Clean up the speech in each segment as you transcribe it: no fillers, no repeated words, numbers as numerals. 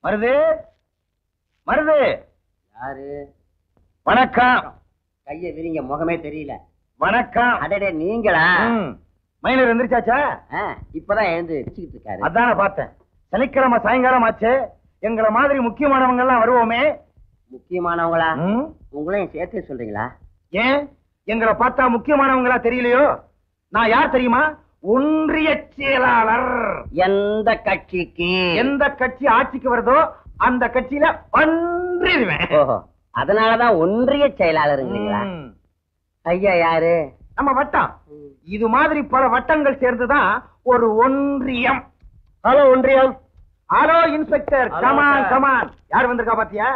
மருது மருது. யாரு? வணக்கம். கைய விரிங்க, முகமே தெரியல. வணக்கம். அடடே நீங்களா? மைனர் எந்திரிச்சாச்சா? இப்பதான் எழுந்துச்சிட்டு இருக்காரு. அதான பார்த்தேன். சனிக்கிழமை சாயங்காலம் ஆச்சு. எங்களை மாதிரி முக்கியமானவங்க எல்லாம் வருவோமே. முக்கியமானவங்களா? உங்களையும் சேர்த்து சொல்றீங்களா? ஏன் எங்களை பார்த்தா முக்கியமானவங்களா தெரியலையோ? நான் யார் தெரியுமா? ஒன்றிய செயலாளர். எந்த கட்சிக்கு? எந்த கட்சி ஆட்சிக்கு வருதோ அந்த கட்சியில பன்றிடுவேன். அதனாலதான் ஒன்றிய செயலாளருங்களா? ஐயா யாரு? நம்ம வட்டம். இது மாதிரி பல வட்டங்கள் சேர்ந்துதான் ஒரு ஒன்றியம். ஹலோ ஒன்றியம். Hello inspector. Come on come on. யார் வந்திருக்கா பாத்தியா?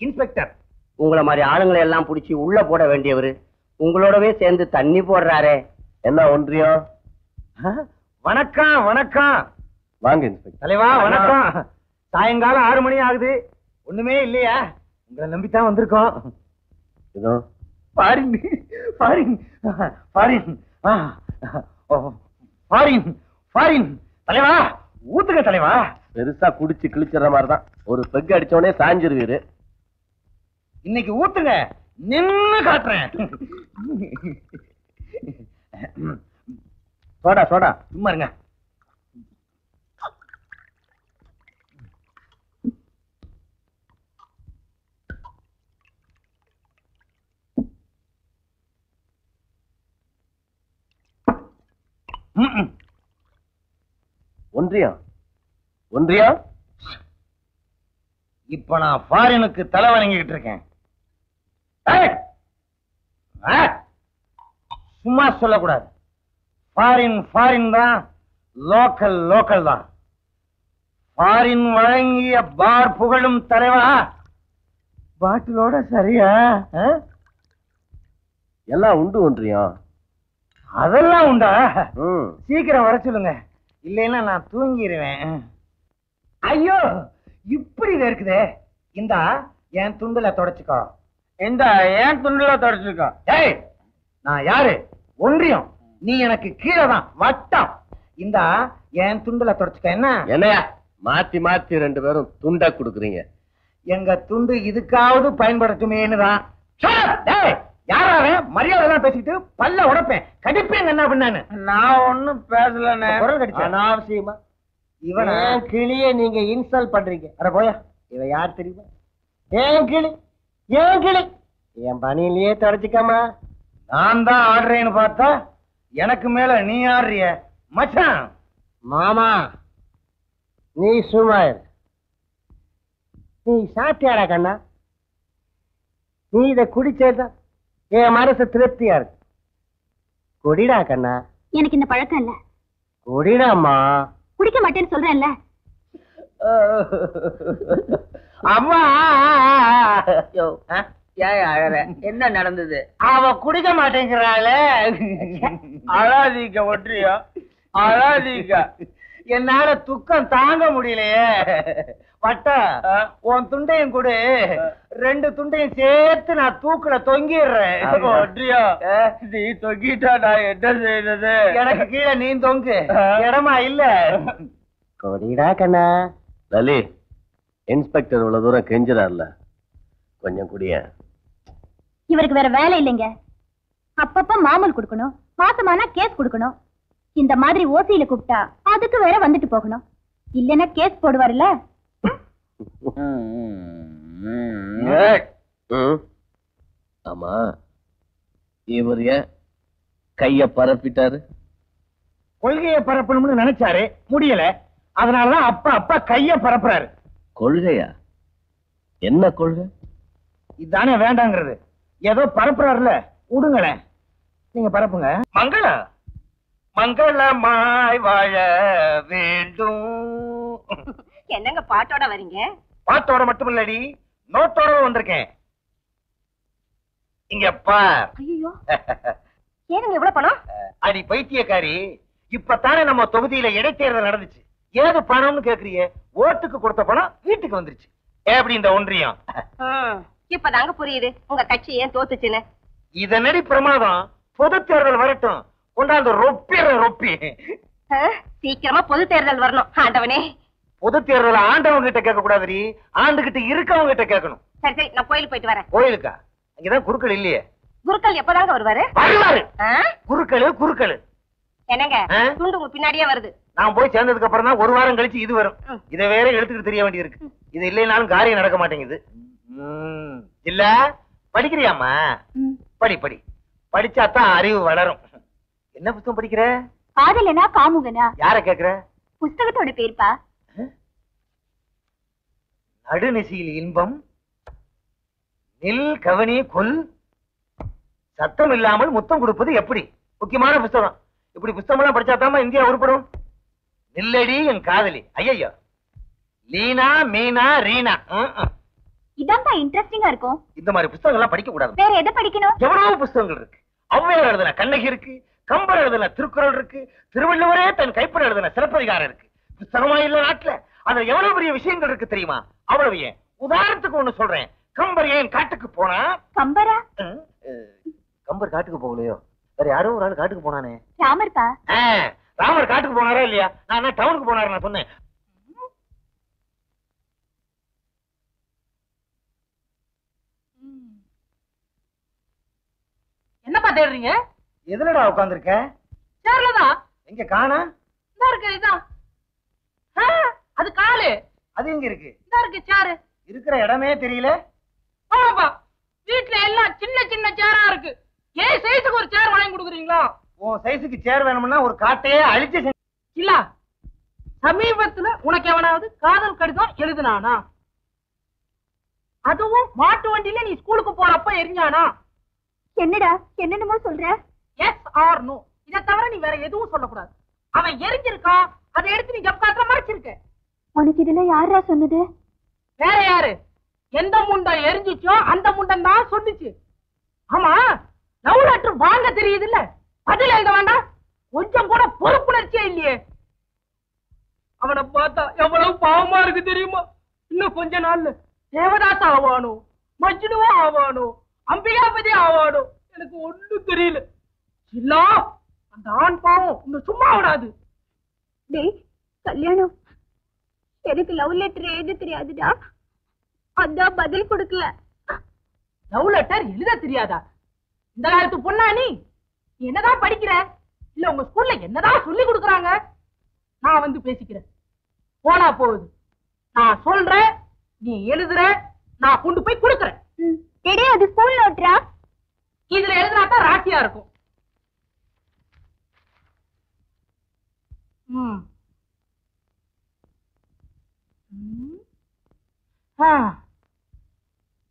இன்ஸ்பெக்டர். உங்களை மாதிரி ஆளுங்களை எல்லாம் புடிச்சு உள்ள போட வேண்டியவரு உங்களோடவே சேர்ந்து தண்ணி போடுறாரே. என்ன ஒன்றியம்? வணக்கம் வணக்கம். வாங்க இன்ஸ்பெக்டர். தலைவா வணக்கம். சாயங்காலம் 6 மணி ஆகுது. ஒண்ணுமே இல்லையா? உங்களை நம்பித்தான் வந்திருக்கோம். இதோ foreign foreign foreign foreign foreign. தலைவா ஊத்துங்க தலைவா. பெருசா குடிச்சு கிழிச்சிடுற மாதிரிதான். ஒரு பெக் அடிச்சோடனே சாஞ்சிருவீரு. இன்னைக்கு ஊத்துங்க. நின்னு காட்டுறேன். Soda soda. சும்மா இருங்க. ஒன்றியம் ஒன்றியம். இப்ப நான் ஃபாரினுக்கு தலை வணங்கிட்டு இருக்கேன். சும்மா சொல்லக்கூடாது. ஃபாரின் ஃபாரின் தான், லோக்கல் லோக்கல் தான். ஃபாரின் வழங்கிய பார் புகழும் தலைவா. பாட்டிலோட சரியா? எல்லாம் உண்டு ஒன்றியம். அதெல்லாம் உண்டா? சீக்கிரம் வர சொல்லுங்க, இல்லைன்னா நான் தூங்கிடுவேன். ஐயோ இப்படி இருக்குதே. இந்தா என் துண்டுல தொடச்சுக்கோ. இந்த என் துண்டுல தொடச்சுக்கோ. ஏய் நான் யாரு? ஒன்றியம். நீ எனக்கு கீழே தான், வட்டம். இந்தா என் துண்டுல தொடச்சுக்க. என்ன என்னையா மாத்தி மாத்தி 2 பேரும் துண்டா குடுக்குறீங்க? எங்க துண்டு இதுக்காவது பயன்படுத்துமேன்னு தான். யாராவே மரியாதை எல்லாம் பேசிட்டு பல்ல உடைப்பேன், கடிப்பேன். என்ன பண்ணானு? நான் ஒண்ணும் பேசல. அனாவசியமா இவன் கிளிய நீங்க இன்சல்ட் பண்றீங்க. அட போயா. இவன் யார் தெரியுமா? ஏன் கிளி, ஏன் கிளி. என் பணியிலேயே தொடச்சிக்காமா. நான் தான் ஆடுறேன்னு பார்த்தா எனக்கு மேல நீ ஆடுறிய மச்சான். மாமா நீ சும்மா இரு. நீ சாப்பிட்டியாடா கண்ணா? நீ இத குடிச்சேதான் என் மனசு திருப்தியா இருக்கு. குடிடா கண்ணா. எனக்கு இந்த பழக்கம் இல்ல. குடிடாமா. குடிக்க மாட்டேன்னு சொல்றேன்ல. அம்மா என்ன நடந்தது? அவ குடிக்க மாட்டேங்கிறாளே. அழாதீங்க ஒன்றியா, அழாதீங்க. என்னால துக்கம் தாங்க முடியலையே. வட்ட உன் துண்டையும் கொடு. 2 துண்டையும் சேர்த்து நான் தூக்குல தொங்கிடுறேன். ஒன்றியா நீ தொங்கிட்டா நான் என்ன செய்யறது? எனக்கு கீழே நீ தொங்கு. இடமா இல்ல. கொடிடா கண்ணா. லலி, இன்ஸ்பெக்டர் இவ்வளவு தூரம் கெஞ்சுறாருல, கொஞ்சம் குடிய. இவருக்கு வேற வேலை இல்லைங்க. அப்பப்ப மாமூல் கொடுக்கணும், மாசமானா கேஸ் கொடுக்கணும். இந்த மாதிரி ஓசியில கூப்பிட்டா அதுக்கு வேற வந்துட்டு போகணும். இல்லன்னா கேஸ் போடுவாருல்ல. ஆமா, இவர் ஏன் கைய பரப்பிட்டாரு? கொள்கையை பரப்பணும்னு நினைச்சாரு, முடியல. அதனாலதான் அப்பா கைய பரப்புறாரு. கொள்கையா? என்ன கொள்கை? இதுதானே வேண்டாங்கிறது. ஏதோ பரப்புறாருல, விடுங்களேன். நீங்க பரப்புங்க. மங்களம் மங்களமாய் வாழ வேண்டும். என்னங்க பாட்டோட வரீங்க? பாட்டோட மட்டும் இல்லடி, நோட்டோட வந்திருக்கேன். இங்க பார். ஐயோ ஏனுங்க இவ்வளவு பணம்? அடி பைத்தியக்காரி, இப்பதானே நம்ம தொகுதியில இடைத்தேர்தல் நடந்துச்சு. ஏது பணம்னு கேக்குறீங்க? ஓட்டுக்கு கொடுத்த பணம் வீட்டுக்கு வந்துருச்சு. எப்படி இந்த ஒன்றியம்? இப்பதாங்க புரியுது உங்க கட்சி ஏன் தோத்துச்சுன்னு. இதனடி பிரமாதம். பொது தேர்தல் வரட்டும், கொண்டாந்து ரொப்பி. சீக்கிரமா பொது தேர்தல் வரணும் ஆண்டவனே. பொது தேர்தல் ஆண்டவங்க கிட்ட கேட்க கூடாது, ஆண்டுகிட்ட இருக்கவங்க கிட்ட கேட்கணும். சரி சரி, நான் கோயிலுக்கு போயிட்டு வரேன். கோயிலுக்கா? அங்கதான் குருக்கள் இல்லையே. குருக்கள் எப்பதாங்க வருவாரு? குருக்கள் என்னங்க துண்டு உங்க பின்னாடியே வருது. நான் போய் சேர்ந்ததுக்கு அப்புறம் தான் ஒரு வாரம் கழிச்சு இது வரும். இதை வேற எடுத்துக்கிட்டு தெரிய வேண்டியது இருக்கு. இது இல்லைனாலும் காரியம் நடக்க மாட்டேங்குது. இல்ல படிக்கிறியாமா? படி படி, படிச்சாதான் அறிவு வளரும். என்ன புத்தகம் படிக்கிற? காதலனா காமுகனா? யார கேக்குற? புஸ்தகத்தோட பேர்ப்பா. நடுநிசையில் இன்பம், நில் கவனி கொல், சத்தம் இல்லாமல் முத்தம் கொடுப்பது எப்படி? முக்கியமான புத்தகம். இப்படி புத்தகம் எல்லாம் படிச்சாதாமா இந்தியா உருப்படும். நில்லடி என் காதலி. ஐயோ, லீனா மீனா ரீனா. இதான் இன்ட்ரெஸ்டிங்கா இருக்கும். இந்த மாதிரி புத்தகம் எல்லாம் படிக்க கூடாது. வேற எதை படிக்கணும்? எவ்வளவு புத்தகங்கள் இருக்கு. ஔவையார் எழுதின கண்ணகி இருக்கு, கம்பர் எழுதின திருக்குறள் இருக்கு, திருவள்ளுவரே தன் கைப்பட எழுதின சிலப்பதிகாரம் இருக்கு. புத்தகமா இல்ல நாட்டுல அதுல எவ்வளவு பெரிய விஷயங்கள் இருக்கு தெரியுமா? அவ்வளவு ஏன். உதாரணத்துக்கு ஒண்ணு சொல்றேன். கம்பர் ஏன் காட்டுக்கு போனா? கம்பரா? கம்பர் காட்டுக்கு போகலையோ, வேற யாரோ ஒரு ஆள் காட்டுக்கு போனானே. ராமர்ப்பா. ராமர் காட்டுக்கு போனாரா இல்லையா? நான் டவுனுக்கு போனாரு நான் சொன்னேன். என்னப்பா தேடுறீங்க? எதுலடா உட்கார்ந்திருக்க? சேர்லதான். எங்க காணா? இதா இருக்கு. இதான் அது காலு. அது எங்க இருக்கு? இதா இருக்கு சேரு. இருக்கிற இடமே தெரியல. ஆமாப்பா, வீட்டுல எல்லாம் சின்ன சின்ன சேரா இருக்கு. ஏன் சைஸுக்கு ஒரு சேர் வாங்கி கொடுக்குறீங்களா? உன் சைஸுக்கு சேர் வேணும்னா ஒரு காட்டையே அழிச்சு இல்ல. சமீபத்துல உனக்கு எவனாவது காதல் கடிதம் எழுதினானா? அதுவும் மாட்டு வண்டியில நீ ஸ்கூலுக்கு போறப்ப எரிஞ்சானா? என்னடா என்னென்னமோ சொல்ற? Yes or no. இதை தவிர நீ வேற எதுவும் சொல்லக்கூடாது. அவன் எரிஞ்சிருக்கான், அதை எடுத்து நீ ஜப்காத்துல மறைச்சிருக்க. உனக்கு இதுல யாரா சொன்னது? வேற யாரு? எந்த முண்டம் எரிஞ்சிச்சோ அந்த முண்டம் தான் சொன்னிச்சு. ஆமா, லவ் லெட்டர் வாங்க தெரியுது இல்ல, பதில் எழுத வேண்டாம். கொஞ்சம் கூட பொறுப்புணர்ச்சியே இல்லையே. அவனை பார்த்தா எவ்வளவு பாவமா இருக்கு தெரியுமா? இன்னும் கொஞ்ச நாள்ல தேவதாஸ் ஆவானோ, மஜ்னுவா ஆவானோ, அம்பிகாபதி ஆவானோ, எனக்கு ஒண்ணும் தெரியல. இல்ல, அந்த ஆண் பாவம் இன்னும் சும்மா விடாது. டேய் கல்யாணம், எனக்கு லவ் லெட்டர் எழுத தெரியாதுடா, அதான் பதில் கொடுக்கல. லவ் லெட்டர் எழுத தெரியாதா? இந்த காலத்து பொண்ணா நீ? என்னதான் படிக்கிற? இல்ல உங்க ஸ்கூல்ல என்னதான் சொல்லி கொடுக்கறாங்க? நான் வந்து பேசிக்கிறேன். போனா போகுது. நான் சொல்றேன், நீ எழுதுற, நான் கொண்டு போய் கொடுக்கறேன். டேய், அது ஸ்கூல் நோட்ரா? இதுல எழுதுனாதான் ராசியா இருக்கும்.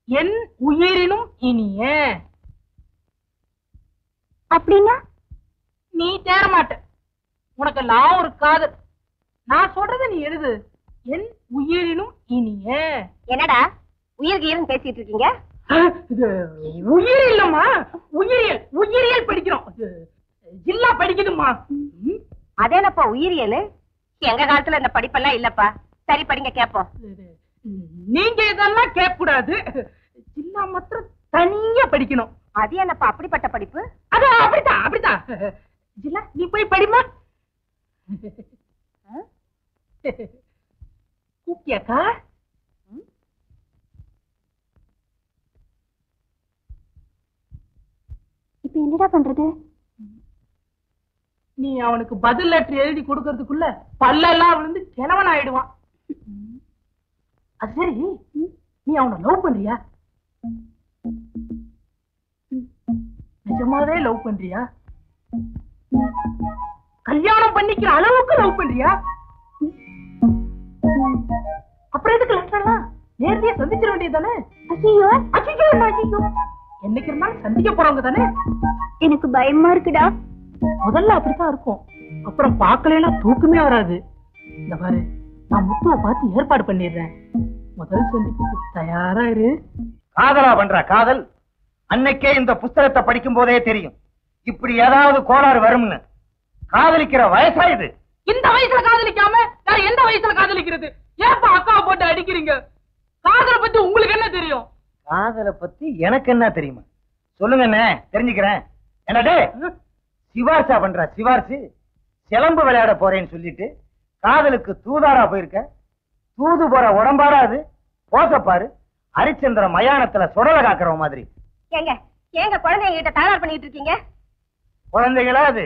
என் உயிரினும் இனிய. அப்படின்னா நீ தேர மாட்ட. உனக்கெல்லாம் ஒரு காதல். நான் சொல்றத நீ எழுது. என் உயிரினும் இனிய. என்னடா உயிர் கீரன் பேசிட்டு இருக்கீங்க? உயிர் இல்லம்மா, உயிரியல். உயிரியல் படிக்கிறோம். ஜில்லா படிக்குதுமா. அதேனப்பா உயிரியல்? எங்க காலத்துல இந்த படிப்பெல்லாம் இல்லப்பா. சரி படிங்க கேப்போம். நீங்க இதெல்லாம் கேட்க கூடாது. ஜில்லா மாத்திரம் தனியா படிக்கணும். அது என்னப்பா அப்படிப்பட்ட படிப்பு? அது அப்படித்தான் அப்படித்தான். ஜில்லா நீ போய் படிமா. கூப்பியாக்கா? இப்ப என்னடா பண்றது? நீ அவனுக்கு பதில் லெட்டர் எழுதி கொடுக்கறதுக்குள்ள பல்லெல்லாம் விழுந்து கிழவன் ஆயிடுவான். அது சரி, நீ அவனை லவ் பண்றியா? நிஜமாவே லவ் பண்றியா? கல்யாணம் பண்ணிக்கிற அளவுக்கு லவ் பண்றியா? அப்புறம் எதுக்கு லெட்டர்லாம் நேரடியா சந்திச்சிட வேண்டியதானே? ஐயோ ஐயோ ஐயோ, என்னைக்கு இருந்தாலும் சந்திக்க போறவங்க தானே. எனக்கு பயமா இருக்குடா. முதல்ல அப்படித்தான் இருக்கும், அப்புறம் பார்க்கலன்னா தூக்கமே வராது. இந்த பாரு, நான் முத்துவை பார்த்து ஏற்பாடு பண்ணிடுறேன். முதல் சந்திப்புக்கு தயாரா இரு. காதலா பண்ற காதல் அன்னைக்கே இந்த புத்தகத்தை படிக்கும் போதே தெரியும் இப்படி ஏதாவது கோளாறு வரும்னு. காதலிக்கிற வயசா இது? இந்த வயசுல காதலிக்காம வேற எந்த வயசுல காதலிக்கிறது? ஏப்பா அக்காவை போட்டு அடிக்கிறீங்க? காதலை பத்தி உங்களுக்கு என்ன தெரியும்? காதலை பத்தி எனக்கு என்ன தெரியுமா? சொல்லுங்க, என்ன தெரிஞ்சுக்கிறேன். என்னடே சிவார்சா பண்ற சிவார்சு? சிலம்பு விளையாட போறேன்னு சொல்லிட்டு காதலுக்கு தூதாரா போயிருக்க. தூது போற உடம்பாடாது போசப்பாரு. ஹரிச்சந்திர மயானத்துல சுடலை காக்குற மாதிரி. ஏங்க ஏங்க குழந்தைங்க கிட்ட தயார் பண்ணிட்டு இருக்கீங்க? குழந்தைகளா அது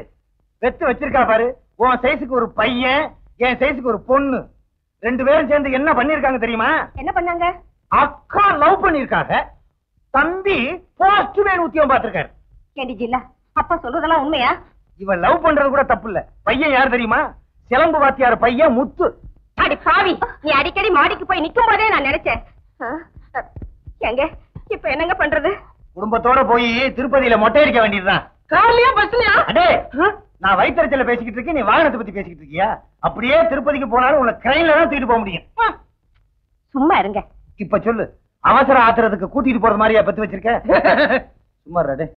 வெத்து வச்சிருக்கா பாரு. உன் சைஸுக்கு ஒரு பையன், என் சைஸுக்கு ஒரு பொண்ணு. 2 பேரும் சேர்ந்து என்ன பண்ணிருக்காங்க தெரியுமா? என்ன பண்ணாங்க? அக்கா லவ் பண்ணிருக்காங்க. தம்பி போஸ்ட்மேன் உத்தியோகம் பார்த்திருக்காரு. கேடி ஜில்லா, அப்பா சொல்றதெல்லாம் உண்மையா? இவன் லவ் பண்றது கூட தப்பு இல்ல. பையன் யார் தெரியுமா? சிலம்பு வாத்தியார் பையன் முத்து. அடி பாவி, நீ அடிக்கடி மாடிக்கு போய் நிக்கும் போதே நான் நினைச்சேன். எங்க இப்ப என்னங்க பண்றது? குடும்பத்தோட போய் திருப்பதியில மொட்டை அடிக்க வேண்டியதுதான். கார்லயா பஸ்லயா? அடே, நான் வயிற்றுச்சல பேசிக்கிட்டு இருக்கேன், நீ வாகனத்தை பத்தி பேசிக்கிட்டு இருக்கியா? அப்படியே திருப்பதிக்கு போனாலும் உங்களை ட்ரெயின்ல தான் தூக்கிட்டு போக முடியும். சும்மா இருங்க. இப்ப சொல்லு, அவசர ஆத்திரத்துக்கு கூட்டிட்டு போறது மாதிரியா பத்து வச்சிருக்க? சும்மா